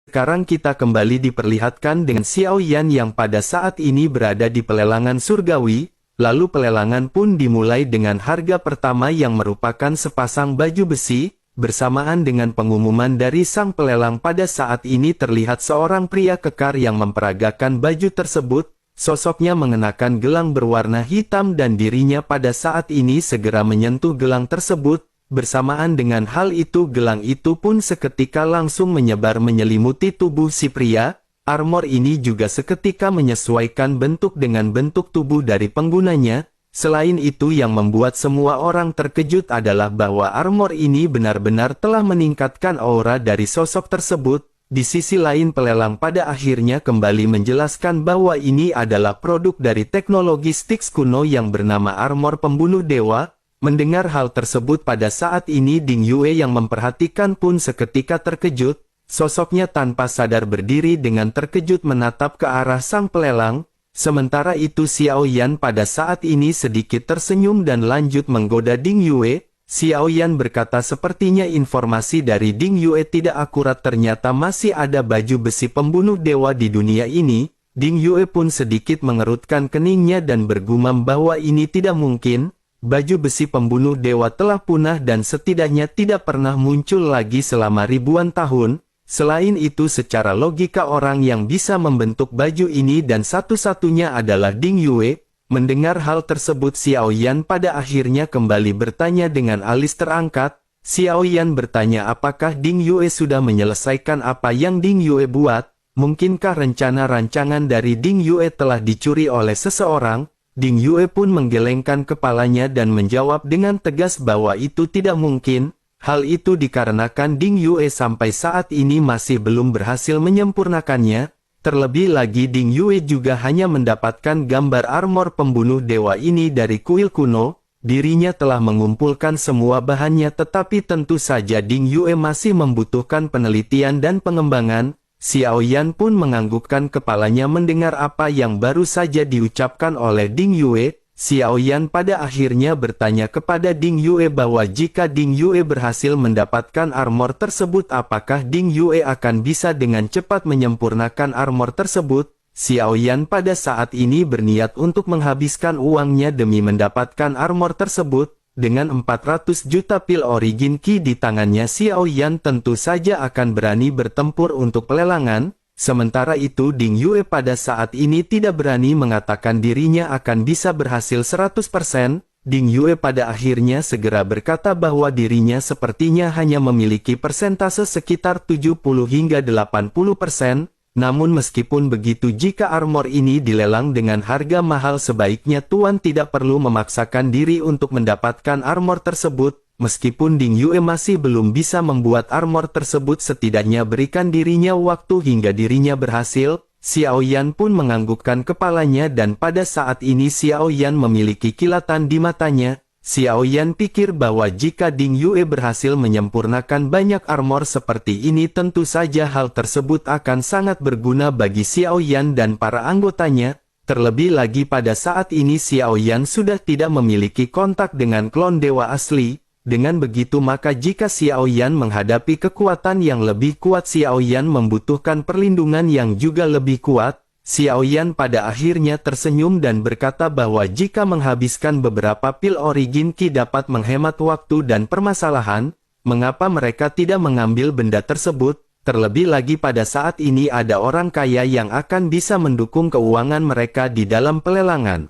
Sekarang kita kembali diperlihatkan dengan Xiao Yan yang pada saat ini berada di pelelangan surgawi, lalu pelelangan pun dimulai dengan harga pertama yang merupakan sepasang baju besi, bersamaan dengan pengumuman dari sang pelelang pada saat ini terlihat seorang pria kekar yang memperagakan baju tersebut, sosoknya mengenakan gelang berwarna hitam dan dirinya pada saat ini segera menyentuh gelang tersebut. Bersamaan dengan hal itu gelang itu pun seketika langsung menyebar menyelimuti tubuh si pria. Armor ini juga seketika menyesuaikan bentuk dengan bentuk tubuh dari penggunanya. Selain itu yang membuat semua orang terkejut adalah bahwa armor ini benar-benar telah meningkatkan aura dari sosok tersebut. Di sisi lain pelelang pada akhirnya kembali menjelaskan bahwa ini adalah produk dari teknologi Styx kuno yang bernama armor pembunuh dewa. Mendengar hal tersebut pada saat ini Ding Yue yang memperhatikan pun seketika terkejut, sosoknya tanpa sadar berdiri dengan terkejut menatap ke arah sang pelelang, sementara itu Xiao Yan pada saat ini sedikit tersenyum dan lanjut menggoda Ding Yue. Xiao Yan berkata sepertinya informasi dari Ding Yue tidak akurat, ternyata masih ada baju besi pembunuh dewa di dunia ini. Ding Yue pun sedikit mengerutkan keningnya dan bergumam bahwa ini tidak mungkin. Baju besi pembunuh dewa telah punah dan setidaknya tidak pernah muncul lagi selama ribuan tahun. Selain itu secara logika orang yang bisa membentuk baju ini dan satu-satunya adalah Ding Yue. Mendengar hal tersebut Xiao Yan pada akhirnya kembali bertanya dengan alis terangkat. Xiao Yan bertanya apakah Ding Yue sudah menyelesaikan apa yang Ding Yue buat. Mungkinkah rencana rancangan dari Ding Yue telah dicuri oleh seseorang? Ding Yue pun menggelengkan kepalanya dan menjawab dengan tegas bahwa itu tidak mungkin. Hal itu dikarenakan Ding Yue sampai saat ini masih belum berhasil menyempurnakannya. Terlebih lagi Ding Yue juga hanya mendapatkan gambar armor pembunuh dewa ini dari kuil kuno. Dirinya telah mengumpulkan semua bahannya tetapi tentu saja Ding Yue masih membutuhkan penelitian dan pengembangan. Xiao Yan pun menganggukkan kepalanya mendengar apa yang baru saja diucapkan oleh Ding Yue. Xiao Yan pada akhirnya bertanya kepada Ding Yue bahwa jika Ding Yue berhasil mendapatkan armor tersebut apakah Ding Yue akan bisa dengan cepat menyempurnakan armor tersebut. Xiao Yan pada saat ini berniat untuk menghabiskan uangnya demi mendapatkan armor tersebut. Dengan 400 juta pil origin Qi di tangannya Xiao Yan tentu saja akan berani bertempur untuk pelelangan. Sementara itu Ding Yue pada saat ini tidak berani mengatakan dirinya akan bisa berhasil 100%. Ding Yue pada akhirnya segera berkata bahwa dirinya sepertinya hanya memiliki persentase sekitar 70 hingga 80%. Namun meskipun begitu jika armor ini dilelang dengan harga mahal sebaiknya Tuan tidak perlu memaksakan diri untuk mendapatkan armor tersebut. Meskipun Ding Yue masih belum bisa membuat armor tersebut setidaknya berikan dirinya waktu hingga dirinya berhasil. Xiao Yan pun menganggukkan kepalanya dan pada saat ini Xiao Yan memiliki kilatan di matanya. Xiao Yan pikir bahwa jika Ding Yue berhasil menyempurnakan banyak armor seperti ini tentu saja hal tersebut akan sangat berguna bagi Xiao Yan dan para anggotanya. Terlebih lagi pada saat ini Xiao Yan sudah tidak memiliki kontak dengan klon dewa asli. Dengan begitu maka jika Xiao Yan menghadapi kekuatan yang lebih kuat Xiao Yan membutuhkan perlindungan yang juga lebih kuat. Xiao Yan pada akhirnya tersenyum dan berkata bahwa jika menghabiskan beberapa pil origin Qi dapat menghemat waktu dan permasalahan, mengapa mereka tidak mengambil benda tersebut? Terlebih lagi pada saat ini ada orang kaya yang akan bisa mendukung keuangan mereka di dalam pelelangan.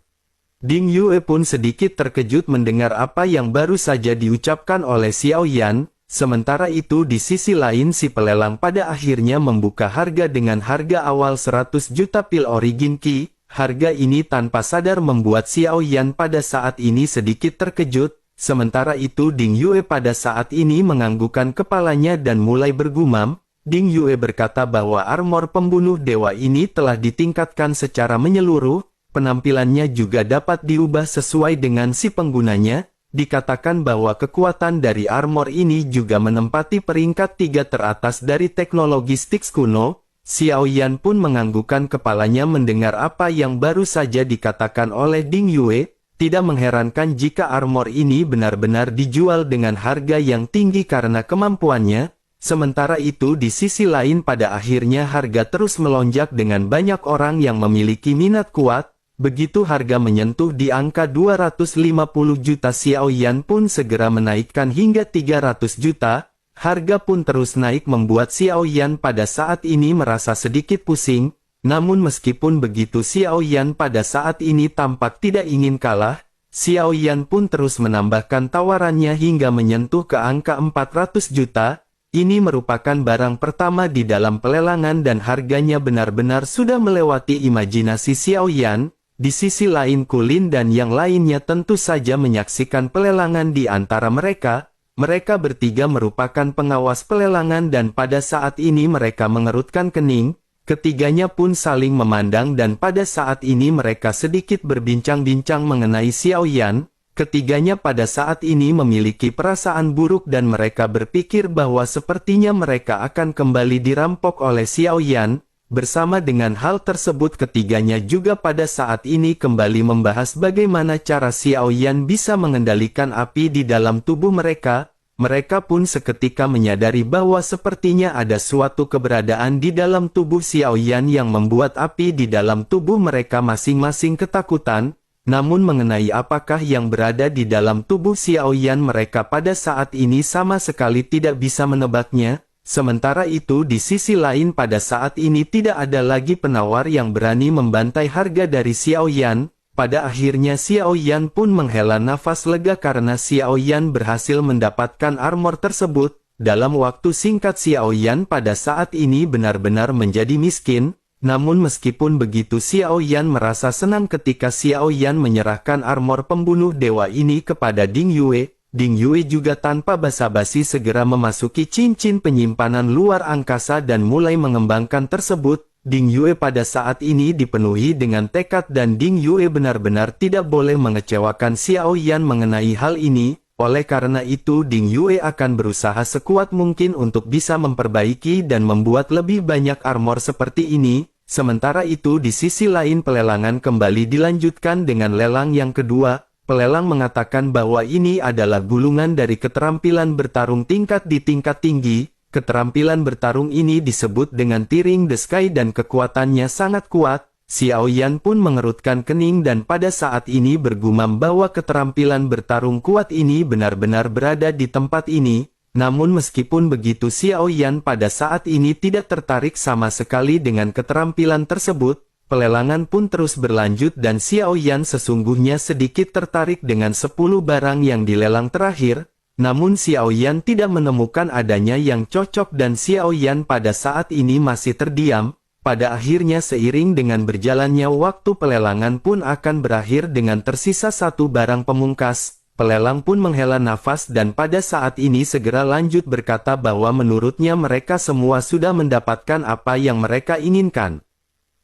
Ding Yue pun sedikit terkejut mendengar apa yang baru saja diucapkan oleh Xiao Yan. Sementara itu di sisi lain si pelelang pada akhirnya membuka harga dengan harga awal 100 juta pil origin Qi. Harga ini tanpa sadar membuat Xiao Yan pada saat ini sedikit terkejut. Sementara itu Ding Yue pada saat ini menganggukkan kepalanya dan mulai bergumam. Ding Yue berkata bahwa armor pembunuh dewa ini telah ditingkatkan secara menyeluruh. Penampilannya juga dapat diubah sesuai dengan si penggunanya. Dikatakan bahwa kekuatan dari armor ini juga menempati peringkat 3 teratas dari teknologi Styx kuno. Xiao Yan pun menganggukkan kepalanya mendengar apa yang baru saja dikatakan oleh Ding Yue. Tidak mengherankan jika armor ini benar-benar dijual dengan harga yang tinggi karena kemampuannya. Sementara itu di sisi lain pada akhirnya harga terus melonjak dengan banyak orang yang memiliki minat kuat. Begitu harga menyentuh di angka 250 juta, Xiao Yan pun segera menaikkan hingga 300 juta. Harga pun terus naik membuat Xiao Yan pada saat ini merasa sedikit pusing. Namun meskipun begitu Xiao Yan pada saat ini tampak tidak ingin kalah. Xiao Yan pun terus menambahkan tawarannya hingga menyentuh ke angka 400 juta. Ini merupakan barang pertama di dalam pelelangan dan harganya benar-benar sudah melewati imajinasi Xiao Yan. Di sisi lain Kulin dan yang lainnya tentu saja menyaksikan pelelangan di antara mereka. Mereka bertiga merupakan pengawas pelelangan dan pada saat ini mereka mengerutkan kening. Ketiganya pun saling memandang dan pada saat ini mereka sedikit berbincang-bincang mengenai Xiao Yan. Ketiganya pada saat ini memiliki perasaan buruk dan mereka berpikir bahwa sepertinya mereka akan kembali dirampok oleh Xiao Yan. Bersama dengan hal tersebut ketiganya juga pada saat ini kembali membahas bagaimana cara Xiao Yan bisa mengendalikan api di dalam tubuh mereka. Mereka pun seketika menyadari bahwa sepertinya ada suatu keberadaan di dalam tubuh Xiao Yan yang membuat api di dalam tubuh mereka masing-masing ketakutan. Namun mengenai apakah yang berada di dalam tubuh Xiao Yan mereka pada saat ini sama sekali tidak bisa menebaknya. Sementara itu di sisi lain pada saat ini tidak ada lagi penawar yang berani membantai harga dari Xiao Yan. Pada akhirnya Xiao Yan pun menghela nafas lega karena Xiao Yan berhasil mendapatkan armor tersebut. Dalam waktu singkat Xiao Yan pada saat ini benar-benar menjadi miskin. Namun meskipun begitu Xiao Yan merasa senang ketika Xiao Yan menyerahkan armor pembunuh dewa ini kepada Ding Yue. Ding Yue juga tanpa basa-basi segera memasuki cincin penyimpanan luar angkasa dan mulai mengembangkan tersebut. Ding Yue pada saat ini dipenuhi dengan tekad dan Ding Yue benar-benar tidak boleh mengecewakan Xiao Yan mengenai hal ini. Oleh karena itu Ding Yue akan berusaha sekuat mungkin untuk bisa memperbaiki dan membuat lebih banyak armor seperti ini. Sementara itu di sisi lain pelelangan kembali dilanjutkan dengan lelang yang kedua. Pelelang mengatakan bahwa ini adalah gulungan dari keterampilan bertarung tingkat di tingkat tinggi. Keterampilan bertarung ini disebut dengan Tearing the Sky dan kekuatannya sangat kuat. Xiao Yan pun mengerutkan kening dan pada saat ini bergumam bahwa keterampilan bertarung kuat ini benar-benar berada di tempat ini. Namun meskipun begitu Xiao Yan pada saat ini tidak tertarik sama sekali dengan keterampilan tersebut. Pelelangan pun terus berlanjut dan Xiao Yan sesungguhnya sedikit tertarik dengan 10 barang yang dilelang terakhir. Namun Xiao Yan tidak menemukan adanya yang cocok dan Xiao Yan pada saat ini masih terdiam. Pada akhirnya seiring dengan berjalannya waktu pelelangan pun akan berakhir dengan tersisa satu barang pemungkas. Pelelang pun menghela nafas dan pada saat ini segera lanjut berkata bahwa menurutnya mereka semua sudah mendapatkan apa yang mereka inginkan.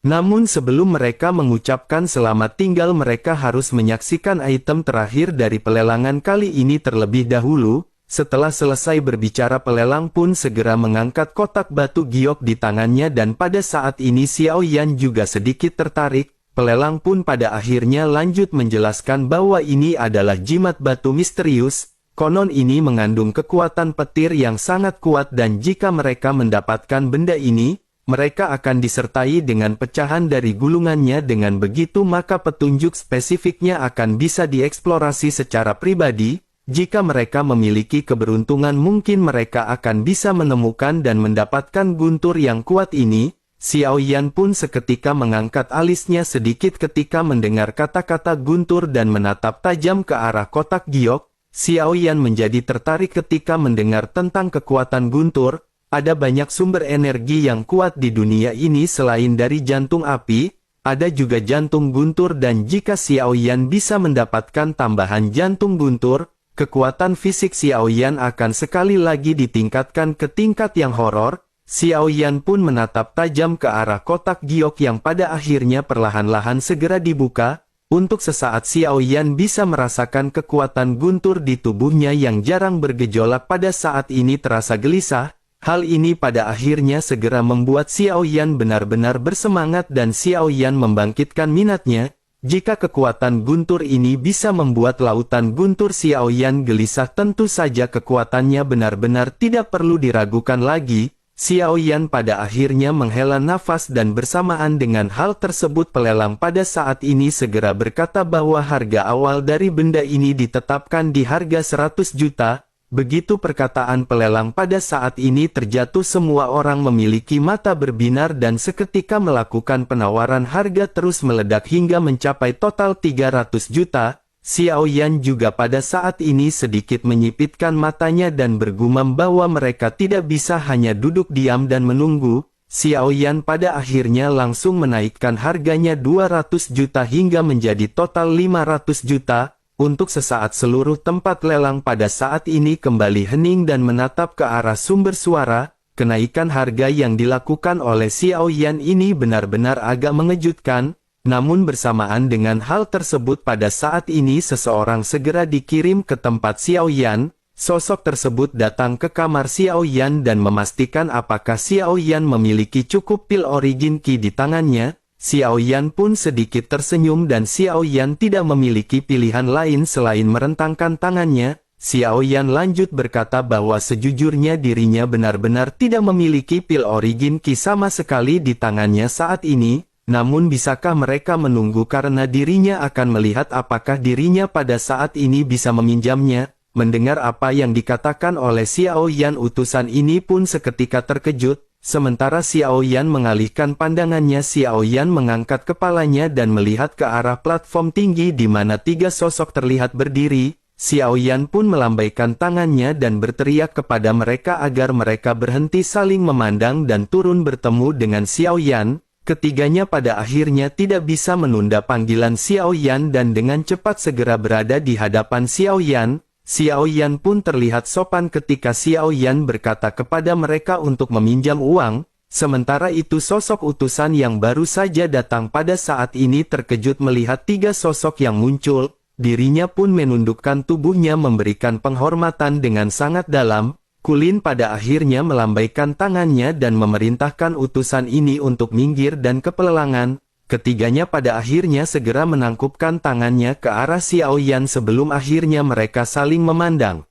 Namun sebelum mereka mengucapkan selamat tinggal mereka harus menyaksikan item terakhir dari pelelangan kali ini terlebih dahulu. Setelah selesai berbicara pelelang pun segera mengangkat kotak batu giok di tangannya dan pada saat ini Xiao Yan juga sedikit tertarik. Pelelang pun pada akhirnya lanjut menjelaskan bahwa ini adalah jimat batu misterius. Konon ini mengandung kekuatan petir yang sangat kuat dan jika mereka mendapatkan benda ini, mereka akan disertai dengan pecahan dari gulungannya. Dengan begitu maka petunjuk spesifiknya akan bisa dieksplorasi secara pribadi. Jika mereka memiliki keberuntungan mungkin mereka akan bisa menemukan dan mendapatkan guntur yang kuat ini. Xiao Yan pun seketika mengangkat alisnya sedikit ketika mendengar kata-kata guntur dan menatap tajam ke arah kotak giok. Xiao Yan menjadi tertarik ketika mendengar tentang kekuatan guntur. Ada banyak sumber energi yang kuat di dunia ini selain dari jantung api, ada juga jantung guntur dan jika Xiao Yan bisa mendapatkan tambahan jantung guntur, kekuatan fisik Xiao Yan akan sekali lagi ditingkatkan ke tingkat yang horor. Xiao Yan pun menatap tajam ke arah kotak giok yang pada akhirnya perlahan-lahan segera dibuka. Untuk sesaat Xiao Yan bisa merasakan kekuatan guntur di tubuhnya yang jarang bergejolak pada saat ini terasa gelisah. Hal ini pada akhirnya segera membuat Xiao Yan benar-benar bersemangat dan Xiao Yan membangkitkan minatnya. Jika kekuatan guntur ini bisa membuat lautan guntur Xiao Yan gelisah, tentu saja kekuatannya benar-benar tidak perlu diragukan lagi. Xiao Yan pada akhirnya menghela nafas dan bersamaan dengan hal tersebut pelelang pada saat ini segera berkata bahwa harga awal dari benda ini ditetapkan di harga 100 juta. Begitu perkataan pelelang pada saat ini terjatuh, semua orang memiliki mata berbinar dan seketika melakukan penawaran. Harga terus meledak hingga mencapai total 300 juta. Xiao Yan juga pada saat ini sedikit menyipitkan matanya dan bergumam bahwa mereka tidak bisa hanya duduk diam dan menunggu. Xiao Yan pada akhirnya langsung menaikkan harganya 200 juta hingga menjadi total 500 juta. Untuk sesaat seluruh tempat lelang pada saat ini kembali hening dan menatap ke arah sumber suara. Kenaikan harga yang dilakukan oleh Xiao Yan ini benar-benar agak mengejutkan. Namun bersamaan dengan hal tersebut pada saat ini seseorang segera dikirim ke tempat Xiao Yan. Sosok tersebut datang ke kamar Xiao Yan dan memastikan apakah Xiao Yan memiliki cukup pil origin Qi di tangannya. Xiao Yan pun sedikit tersenyum dan Xiao Yan tidak memiliki pilihan lain selain merentangkan tangannya. Xiao Yan lanjut berkata bahwa sejujurnya dirinya benar-benar tidak memiliki pil origin Qi sama sekali di tangannya saat ini. Namun bisakah mereka menunggu karena dirinya akan melihat apakah dirinya pada saat ini bisa meminjamnya? Mendengar apa yang dikatakan oleh Xiao Yan, utusan ini pun seketika terkejut. Sementara Xiao Yan mengalihkan pandangannya, Xiao Yan mengangkat kepalanya dan melihat ke arah platform tinggi di mana 3 sosok terlihat berdiri. Xiao Yan pun melambaikan tangannya dan berteriak kepada mereka agar mereka berhenti saling memandang dan turun bertemu dengan Xiao Yan. Ketiganya pada akhirnya tidak bisa menunda panggilan Xiao Yan dan dengan cepat segera berada di hadapan Xiao Yan. Xiao Yan pun terlihat sopan ketika Xiao Yan berkata kepada mereka untuk meminjam uang. Sementara itu sosok utusan yang baru saja datang pada saat ini terkejut melihat 3 sosok yang muncul. Dirinya pun menundukkan tubuhnya memberikan penghormatan dengan sangat dalam. Kulin pada akhirnya melambaikan tangannya dan memerintahkan utusan ini untuk minggir dan ke pelelangan. Ketiganya pada akhirnya segera menangkupkan tangannya ke arah Xiao Yan sebelum akhirnya mereka saling memandang.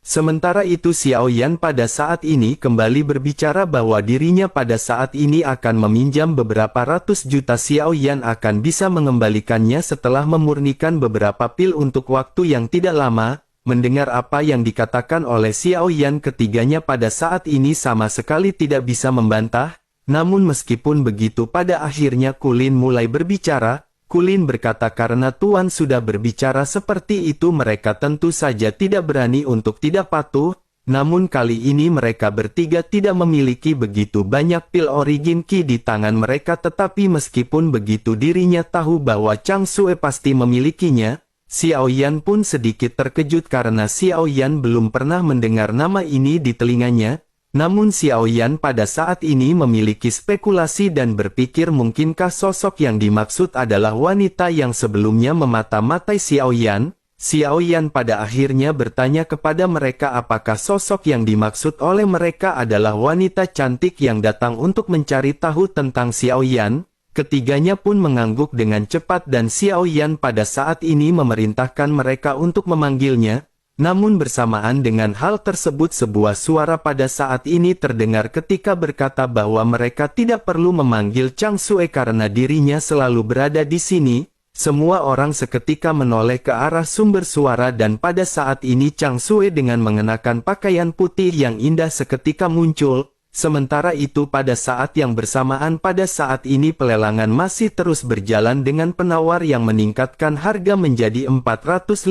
Sementara itu Xiao Yan pada saat ini kembali berbicara bahwa dirinya pada saat ini akan meminjam beberapa ratus juta. Xiao Yan akan bisa mengembalikannya setelah memurnikan beberapa pil untuk waktu yang tidak lama. Mendengar apa yang dikatakan oleh Xiao Yan, ketiganya pada saat ini sama sekali tidak bisa membantah. Namun meskipun begitu pada akhirnya Kulin mulai berbicara. Kulin berkata karena Tuan sudah berbicara seperti itu mereka tentu saja tidak berani untuk tidak patuh. Namun kali ini mereka bertiga tidak memiliki begitu banyak pil origin Qi di tangan mereka, tetapi meskipun begitu dirinya tahu bahwa Chang Sue pasti memilikinya. Xiao Yan pun sedikit terkejut karena Xiao Yan belum pernah mendengar nama ini di telinganya. Namun Xiao Yan pada saat ini memiliki spekulasi dan berpikir mungkinkah sosok yang dimaksud adalah wanita yang sebelumnya memata-matai Xiao Yan. Xiao Yan pada akhirnya bertanya kepada mereka apakah sosok yang dimaksud oleh mereka adalah wanita cantik yang datang untuk mencari tahu tentang Xiao Yan. Ketiganya pun mengangguk dengan cepat dan Xiao Yan pada saat ini memerintahkan mereka untuk memanggilnya. Namun bersamaan dengan hal tersebut sebuah suara pada saat ini terdengar ketika berkata bahwa mereka tidak perlu memanggil Chang Sue karena dirinya selalu berada di sini. Semua orang seketika menoleh ke arah sumber suara dan pada saat ini Chang Sue dengan mengenakan pakaian putih yang indah seketika muncul. Sementara itu pada saat yang bersamaan pada saat ini pelelangan masih terus berjalan dengan penawar yang meningkatkan harga menjadi 450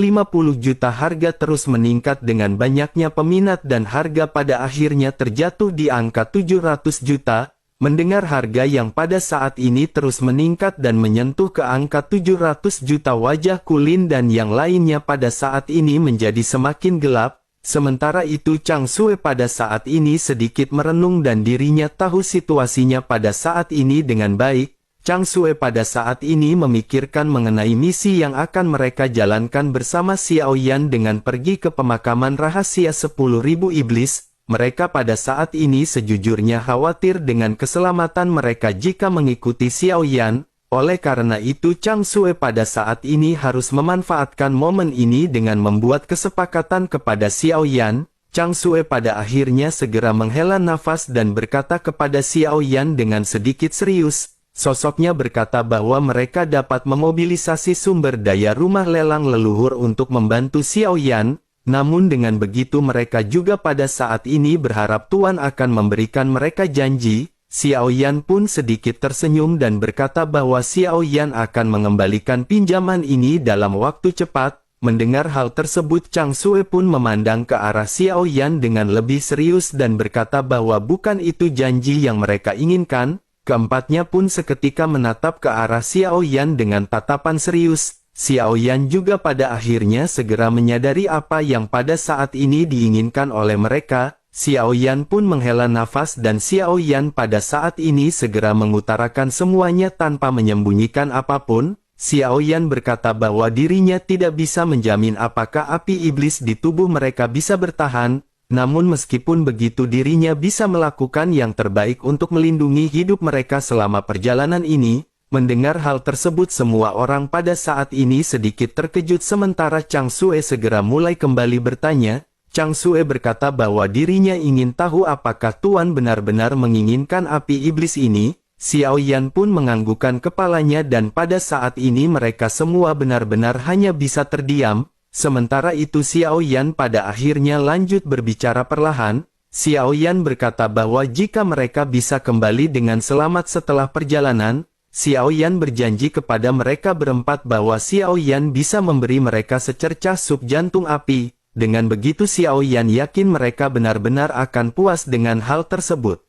juta. Harga terus meningkat dengan banyaknya peminat dan harga pada akhirnya terjatuh di angka 700 juta. Mendengar harga yang pada saat ini terus meningkat dan menyentuh ke angka 700 juta, wajah Kulin dan yang lainnya pada saat ini menjadi semakin gelap. Sementara itu Chang Sue pada saat ini sedikit merenung dan dirinya tahu situasinya pada saat ini dengan baik. Chang Sue pada saat ini memikirkan mengenai misi yang akan mereka jalankan bersama Xiao Yan dengan pergi ke pemakaman rahasia 10.000 iblis. Mereka pada saat ini sejujurnya khawatir dengan keselamatan mereka jika mengikuti Xiao Yan. Oleh karena itu Chang Sue pada saat ini harus memanfaatkan momen ini dengan membuat kesepakatan kepada Xiao Yan. Chang Sue pada akhirnya segera menghela nafas dan berkata kepada Xiao Yan dengan sedikit serius. Sosoknya berkata bahwa mereka dapat memobilisasi sumber daya rumah lelang leluhur untuk membantu Xiao Yan. Namun dengan begitu mereka juga pada saat ini berharap Tuan akan memberikan mereka janji. Xiao Yan pun sedikit tersenyum dan berkata bahwa Xiao Yan akan mengembalikan pinjaman ini dalam waktu cepat. Mendengar hal tersebut Chang Sue pun memandang ke arah Xiao Yan dengan lebih serius dan berkata bahwa bukan itu janji yang mereka inginkan. Keempatnya pun seketika menatap ke arah Xiao Yan dengan tatapan serius. Xiao Yan juga pada akhirnya segera menyadari apa yang pada saat ini diinginkan oleh mereka. Xiao Yan pun menghela nafas dan Xiao Yan pada saat ini segera mengutarakan semuanya tanpa menyembunyikan apapun. Xiao Yan berkata bahwa dirinya tidak bisa menjamin apakah api iblis di tubuh mereka bisa bertahan, namun meskipun begitu dirinya bisa melakukan yang terbaik untuk melindungi hidup mereka selama perjalanan ini. Mendengar hal tersebut semua orang pada saat ini sedikit terkejut sementara Chang Sue segera mulai kembali bertanya. Chang Sue berkata bahwa dirinya ingin tahu apakah Tuan benar-benar menginginkan api iblis ini. Xiao Yan pun menganggukkan kepalanya dan pada saat ini mereka semua benar-benar hanya bisa terdiam. Sementara itu Xiao Yan pada akhirnya lanjut berbicara perlahan. Xiao Yan berkata bahwa jika mereka bisa kembali dengan selamat setelah perjalanan, Xiao Yan berjanji kepada mereka berempat bahwa Xiao Yan bisa memberi mereka secercah sup jantung api. Dengan begitu Xiao Yan yakin mereka benar-benar akan puas dengan hal tersebut.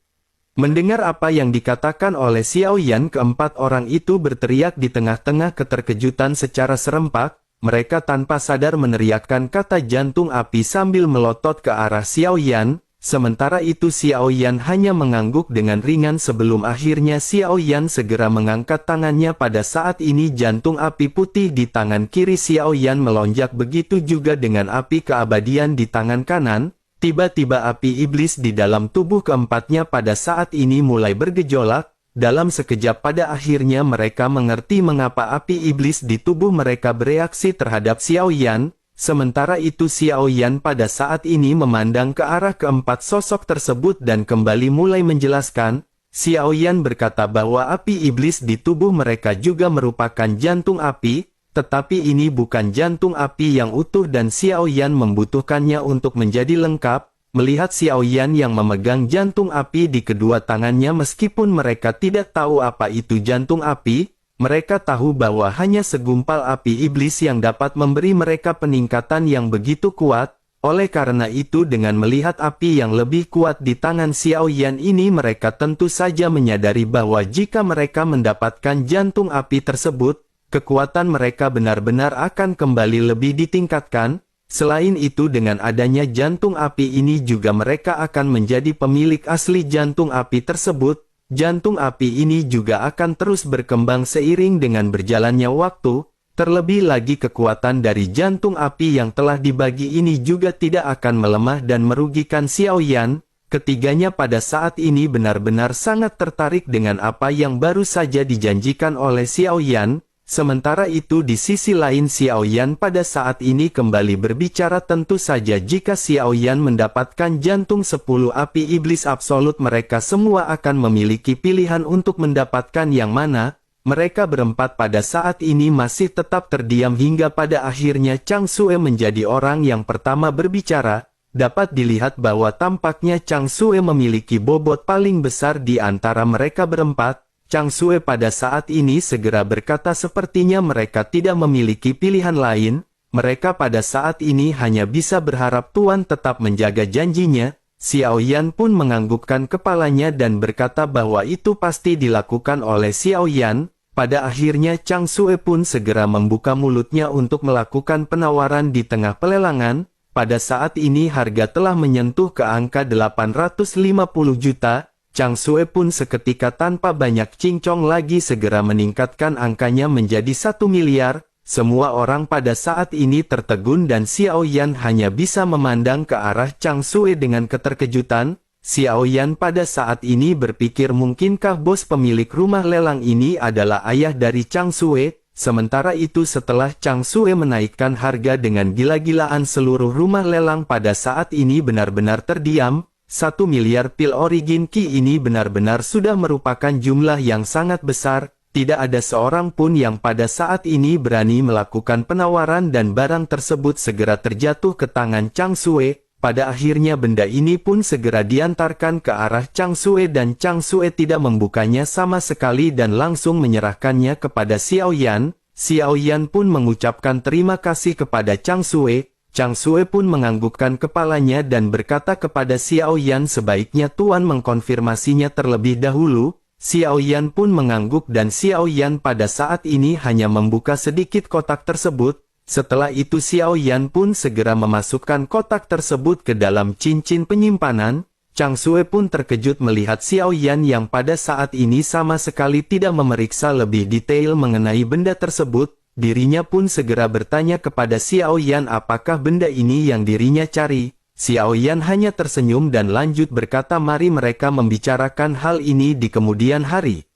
Mendengar apa yang dikatakan oleh Xiao Yan, keempat orang itu berteriak di tengah-tengah keterkejutan secara serempak. Mereka tanpa sadar meneriakkan kata jantung api sambil melotot ke arah Xiao Yan. Sementara itu Xiao Yan hanya mengangguk dengan ringan sebelum akhirnya Xiao Yan segera mengangkat tangannya. Pada saat ini jantung api putih di tangan kiri Xiao Yan melonjak, begitu juga dengan api keabadian di tangan kanan. Tiba-tiba api iblis di dalam tubuh keempatnya pada saat ini mulai bergejolak. Dalam sekejap pada akhirnya mereka mengerti mengapa api iblis di tubuh mereka bereaksi terhadap Xiao Yan. Sementara itu Xiao Yan pada saat ini memandang ke arah keempat sosok tersebut dan kembali mulai menjelaskan. Xiao Yan berkata bahwa api iblis di tubuh mereka juga merupakan jantung api. Tetapi ini bukan jantung api yang utuh dan Xiao Yan membutuhkannya untuk menjadi lengkap. Melihat Xiao Yan yang memegang jantung api di kedua tangannya meskipun mereka tidak tahu apa itu jantung api, mereka tahu bahwa hanya segumpal api iblis yang dapat memberi mereka peningkatan yang begitu kuat. Oleh karena itu dengan melihat api yang lebih kuat di tangan Xiao Yan ini mereka tentu saja menyadari bahwa jika mereka mendapatkan jantung api tersebut, kekuatan mereka benar-benar akan kembali lebih ditingkatkan. Selain itu dengan adanya jantung api ini juga mereka akan menjadi pemilik asli jantung api tersebut. Jantung api ini juga akan terus berkembang seiring dengan berjalannya waktu. Terlebih lagi kekuatan dari jantung api yang telah dibagi ini juga tidak akan melemah dan merugikan Xiao Yan. Ketiganya pada saat ini benar-benar sangat tertarik dengan apa yang baru saja dijanjikan oleh Xiao Yan. Sementara itu di sisi lain Xiao Yan pada saat ini kembali berbicara. Tentu saja jika Xiao Yan mendapatkan jantung 10 api iblis absolut mereka semua akan memiliki pilihan untuk mendapatkan yang mana. Mereka berempat pada saat ini masih tetap terdiam hingga pada akhirnya Chang Sue menjadi orang yang pertama berbicara. Dapat dilihat bahwa tampaknya Chang Sue memiliki bobot paling besar di antara mereka berempat. Chang Sue pada saat ini segera berkata sepertinya mereka tidak memiliki pilihan lain. Mereka pada saat ini hanya bisa berharap Tuan tetap menjaga janjinya. Xiao Yan pun menganggukkan kepalanya dan berkata bahwa itu pasti dilakukan oleh Xiao Yan. Pada akhirnya Chang Sue pun segera membuka mulutnya untuk melakukan penawaran di tengah pelelangan. Pada saat ini harga telah menyentuh ke angka 850 juta. Chang Sue pun seketika tanpa banyak cincong lagi segera meningkatkan angkanya menjadi 1 miliar. Semua orang pada saat ini tertegun dan Xiao Yan hanya bisa memandang ke arah Chang Sue dengan keterkejutan. Xiao Yan pada saat ini berpikir mungkinkah bos pemilik rumah lelang ini adalah ayah dari Chang Sue. Sementara itu setelah Chang Sue menaikkan harga dengan gila-gilaan, seluruh rumah lelang pada saat ini benar-benar terdiam. 1 miliar pil origin Qi ini benar-benar sudah merupakan jumlah yang sangat besar. Tidak ada seorang pun yang pada saat ini berani melakukan penawaran dan barang tersebut segera terjatuh ke tangan Chang Sue. Pada akhirnya benda ini pun segera diantarkan ke arah Chang Sue dan Chang Sue tidak membukanya sama sekali dan langsung menyerahkannya kepada Xiao Yan. Xiao Yan pun mengucapkan terima kasih kepada Chang Sue. Chang Sue pun menganggukkan kepalanya dan berkata kepada Xiao Yan sebaiknya Tuan mengkonfirmasinya terlebih dahulu. Xiao Yan pun mengangguk dan Xiao Yan pada saat ini hanya membuka sedikit kotak tersebut. Setelah itu Xiao Yan pun segera memasukkan kotak tersebut ke dalam cincin penyimpanan. Chang Sue pun terkejut melihat Xiao Yan yang pada saat ini sama sekali tidak memeriksa lebih detail mengenai benda tersebut. Dirinya pun segera bertanya kepada Xiao Yan apakah benda ini yang dirinya cari. Xiao Yan hanya tersenyum dan lanjut berkata mari mereka membicarakan hal ini di kemudian hari.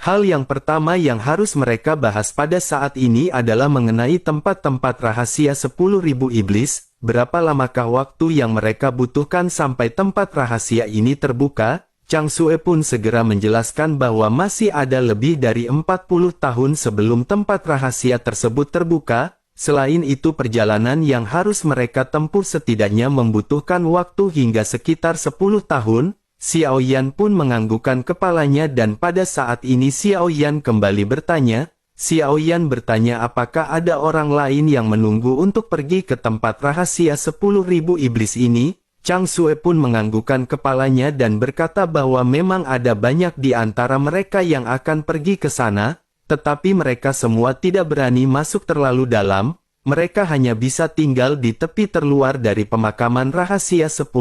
Hal yang pertama yang harus mereka bahas pada saat ini adalah mengenai tempat-tempat rahasia 10.000 iblis. Berapa lamakah waktu yang mereka butuhkan sampai tempat rahasia ini terbuka? Chang Sue pun segera menjelaskan bahwa masih ada lebih dari 40 tahun sebelum tempat rahasia tersebut terbuka. Selain itu perjalanan yang harus mereka tempuh setidaknya membutuhkan waktu hingga sekitar 10 tahun. Xiao Yan pun menganggukkan kepalanya dan pada saat ini Xiao Yan kembali bertanya. Xiao Yan bertanya apakah ada orang lain yang menunggu untuk pergi ke tempat rahasia 10.000 iblis ini. Chang Sue pun menganggukkan kepalanya dan berkata bahwa memang ada banyak di antara mereka yang akan pergi ke sana, tetapi mereka semua tidak berani masuk terlalu dalam. Mereka hanya bisa tinggal di tepi terluar dari pemakaman rahasia 10.000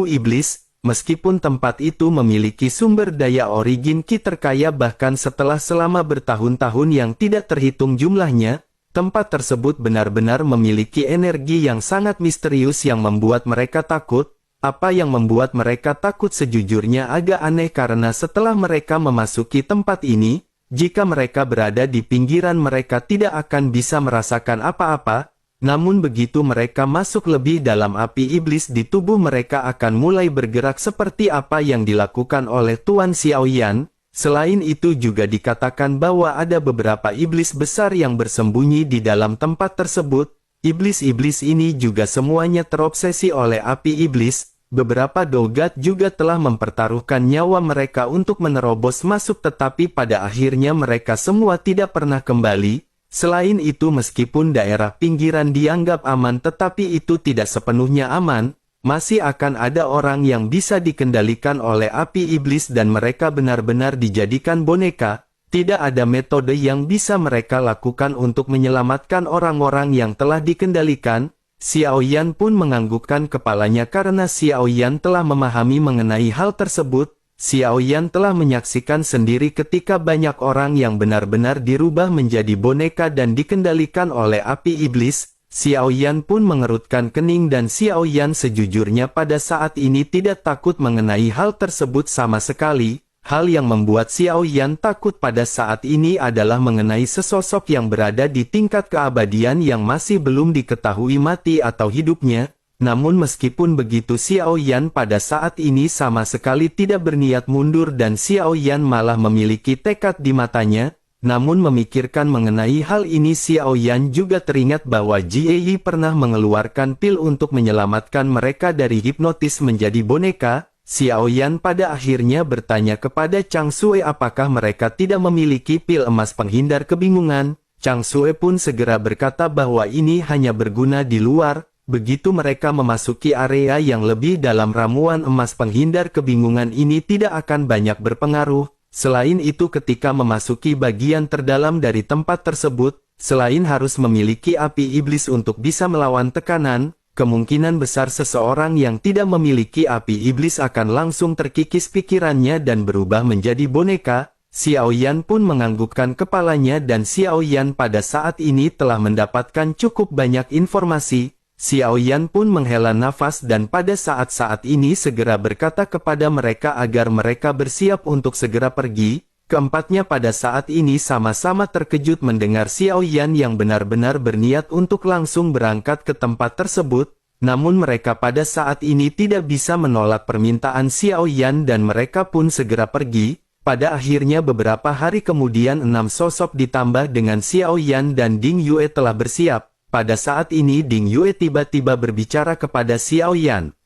iblis. Meskipun tempat itu memiliki sumber daya origin Qi terkaya bahkan setelah selama bertahun-tahun yang tidak terhitung jumlahnya, tempat tersebut benar-benar memiliki energi yang sangat misterius yang membuat mereka takut. Apa yang membuat mereka takut sejujurnya agak aneh karena setelah mereka memasuki tempat ini, jika mereka berada di pinggiran mereka tidak akan bisa merasakan apa-apa. Namun begitu mereka masuk lebih dalam api iblis di tubuh mereka akan mulai bergerak seperti apa yang dilakukan oleh Tuan Xiao Yan. Selain itu juga dikatakan bahwa ada beberapa iblis besar yang bersembunyi di dalam tempat tersebut. Iblis-iblis ini juga semuanya terobsesi oleh api iblis. Beberapa dogat juga telah mempertaruhkan nyawa mereka untuk menerobos masuk tetapi pada akhirnya mereka semua tidak pernah kembali. Selain itu meskipun daerah pinggiran dianggap aman tetapi itu tidak sepenuhnya aman, masih akan ada orang yang bisa dikendalikan oleh api iblis dan mereka benar-benar dijadikan boneka. Tidak ada metode yang bisa mereka lakukan untuk menyelamatkan orang-orang yang telah dikendalikan. Xiao Yan pun menganggukkan kepalanya karena Xiao Yan telah memahami mengenai hal tersebut. Xiao Yan telah menyaksikan sendiri ketika banyak orang yang benar-benar dirubah menjadi boneka dan dikendalikan oleh api iblis. Xiao Yan pun mengerutkan kening dan Xiao Yan sejujurnya pada saat ini tidak takut mengenai hal tersebut sama sekali. Hal yang membuat Xiao Yan takut pada saat ini adalah mengenai sesosok yang berada di tingkat keabadian yang masih belum diketahui mati atau hidupnya. Namun meskipun begitu Xiao Yan pada saat ini sama sekali tidak berniat mundur dan Xiao Yan malah memiliki tekad di matanya. Namun memikirkan mengenai hal ini Xiao Yan juga teringat bahwa Jie Yi pernah mengeluarkan pil untuk menyelamatkan mereka dari hipnotis menjadi boneka. Xiao Yan pada akhirnya bertanya kepada Chang Sue apakah mereka tidak memiliki pil emas penghindar kebingungan. Chang Sue pun segera berkata bahwa ini hanya berguna di luar. Begitu mereka memasuki area yang lebih dalam ramuan emas penghindar kebingungan ini tidak akan banyak berpengaruh. Selain itu ketika memasuki bagian terdalam dari tempat tersebut, selain harus memiliki api iblis untuk bisa melawan tekanan, kemungkinan besar seseorang yang tidak memiliki api iblis akan langsung terkikis pikirannya dan berubah menjadi boneka. Xiao Yan pun menganggukkan kepalanya dan Xiao Yan pada saat ini telah mendapatkan cukup banyak informasi. Xiao Yan pun menghela nafas dan pada saat-saat ini segera berkata kepada mereka agar mereka bersiap untuk segera pergi. Keempatnya pada saat ini sama-sama terkejut mendengar Xiao Yan yang benar-benar berniat untuk langsung berangkat ke tempat tersebut, namun mereka pada saat ini tidak bisa menolak permintaan Xiao Yan dan mereka pun segera pergi. Pada akhirnya beberapa hari kemudian 6 sosok ditambah dengan Xiao Yan dan Ding Yue telah bersiap. Pada saat ini Ding Yue tiba-tiba berbicara kepada Xiao Yan.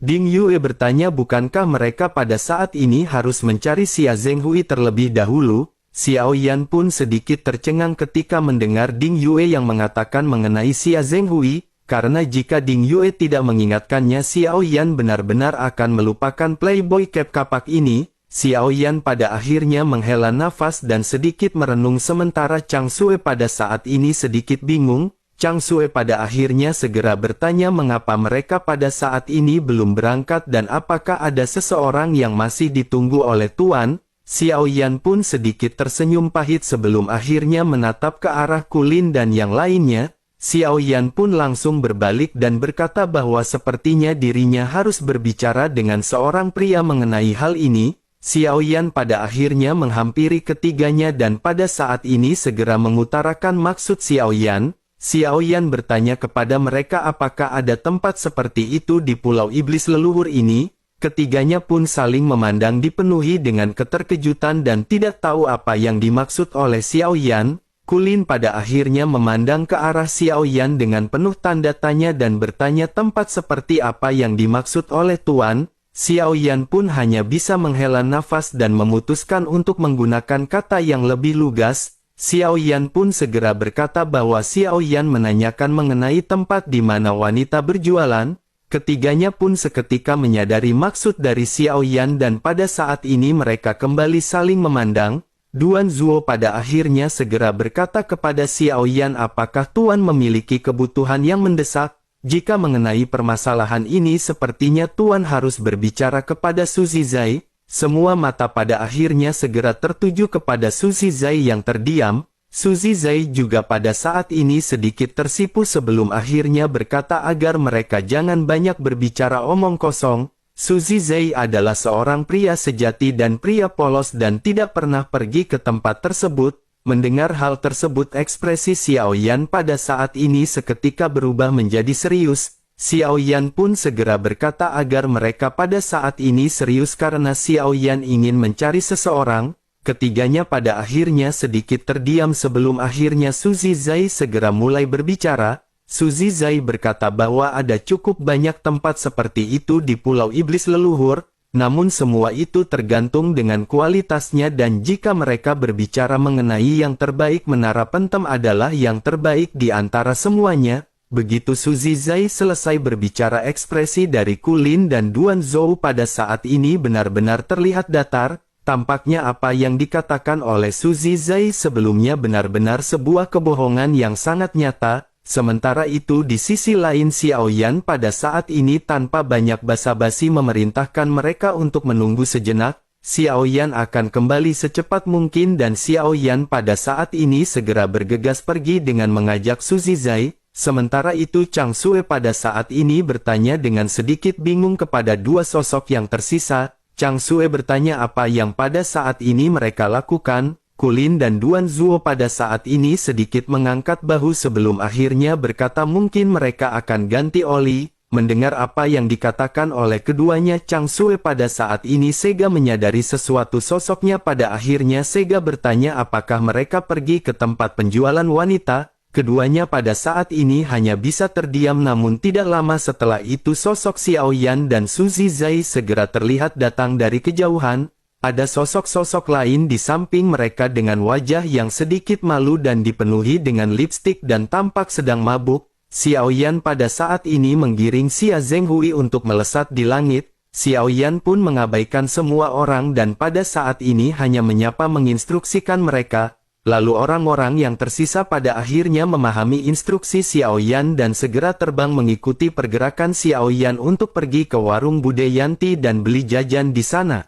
Ding Yue bertanya bukankah mereka pada saat ini harus mencari Xia Zhenghui terlebih dahulu? Xiao Yan pun sedikit tercengang ketika mendengar Ding Yue yang mengatakan mengenai Xia Zhenghui, karena jika Ding Yue tidak mengingatkannya Xiao Yan benar-benar akan melupakan playboy cap kapak ini. Xiao Yan pada akhirnya menghela nafas dan sedikit merenung sementara Chang Sue pada saat ini sedikit bingung. Chang Sue pada akhirnya segera bertanya mengapa mereka pada saat ini belum berangkat dan apakah ada seseorang yang masih ditunggu oleh Tuan. Xiao Yan pun sedikit tersenyum pahit sebelum akhirnya menatap ke arah Kulin dan yang lainnya. Xiao Yan pun langsung berbalik dan berkata bahwa sepertinya dirinya harus berbicara dengan seorang pria mengenai hal ini. Xiao Yan pada akhirnya menghampiri ketiganya dan pada saat ini segera mengutarakan maksud Xiao Yan. Xiao Yan bertanya kepada mereka apakah ada tempat seperti itu di Pulau Iblis Leluhur ini. Ketiganya pun saling memandang dipenuhi dengan keterkejutan dan tidak tahu apa yang dimaksud oleh Xiao Yan. Kulin pada akhirnya memandang ke arah Xiao Yan dengan penuh tanda tanya dan bertanya tempat seperti apa yang dimaksud oleh Tuan. Xiao Yan pun hanya bisa menghela nafas dan memutuskan untuk menggunakan kata yang lebih lugas. Xiao Yan pun segera berkata bahwa Xiao Yan menanyakan mengenai tempat di mana wanita berjualan. Ketiganya pun seketika menyadari maksud dari Xiao Yan dan pada saat ini mereka kembali saling memandang. Duan Zuo pada akhirnya segera berkata kepada Xiao Yan apakah Tuan memiliki kebutuhan yang mendesak? Jika mengenai permasalahan ini sepertinya Tuan harus berbicara kepada Su Zizai. Semua mata pada akhirnya segera tertuju kepada Su Zizai yang terdiam. Su Zizai juga pada saat ini sedikit tersipu sebelum akhirnya berkata agar mereka jangan banyak berbicara omong kosong. Su Zizai adalah seorang pria sejati dan pria polos dan tidak pernah pergi ke tempat tersebut. Mendengar hal tersebut ekspresi Xiao Yan pada saat ini seketika berubah menjadi serius. Xiao Yan pun segera berkata agar mereka pada saat ini serius karena Xiao Yan ingin mencari seseorang. Ketiganya pada akhirnya sedikit terdiam sebelum akhirnya Su Zizai segera mulai berbicara. Su Zizai berkata bahwa ada cukup banyak tempat seperti itu di Pulau Iblis Leluhur, namun semua itu tergantung dengan kualitasnya dan jika mereka berbicara mengenai yang terbaik Menara Pentem adalah yang terbaik di antara semuanya. Begitu Su Zizai selesai berbicara ekspresi dari Kulin dan Duan Zhou pada saat ini benar-benar terlihat datar, tampaknya apa yang dikatakan oleh Su Zizai sebelumnya benar-benar sebuah kebohongan yang sangat nyata. Sementara itu di sisi lain Xiao Yan pada saat ini tanpa banyak basa-basi memerintahkan mereka untuk menunggu sejenak. Xiao Yan akan kembali secepat mungkin dan Xiao Yan pada saat ini segera bergegas pergi dengan mengajak Su Zizai. Sementara itu Chang Sue pada saat ini bertanya dengan sedikit bingung kepada dua sosok yang tersisa. Chang Sue bertanya apa yang pada saat ini mereka lakukan. Kulin dan Duan Zuo pada saat ini sedikit mengangkat bahu sebelum akhirnya berkata mungkin mereka akan ganti oli. Mendengar apa yang dikatakan oleh keduanya Chang Sue pada saat ini Sega menyadari sesuatu sosoknya pada akhirnya Sega bertanya apakah mereka pergi ke tempat penjualan wanita. Keduanya pada saat ini hanya bisa terdiam namun tidak lama setelah itu sosok Xiao Yan dan Su Zizai segera terlihat datang dari kejauhan. Ada sosok-sosok lain di samping mereka dengan wajah yang sedikit malu dan dipenuhi dengan lipstik dan tampak sedang mabuk. Xiao Yan pada saat ini menggiring Xia Zhenghui untuk melesat di langit. Xiao Yan pun mengabaikan semua orang dan pada saat ini hanya menyapa menginstruksikan mereka. Lalu orang-orang yang tersisa pada akhirnya memahami instruksi Xiao Yan dan segera terbang mengikuti pergerakan Xiao Yan untuk pergi ke warung Bude Yanti dan beli jajan di sana.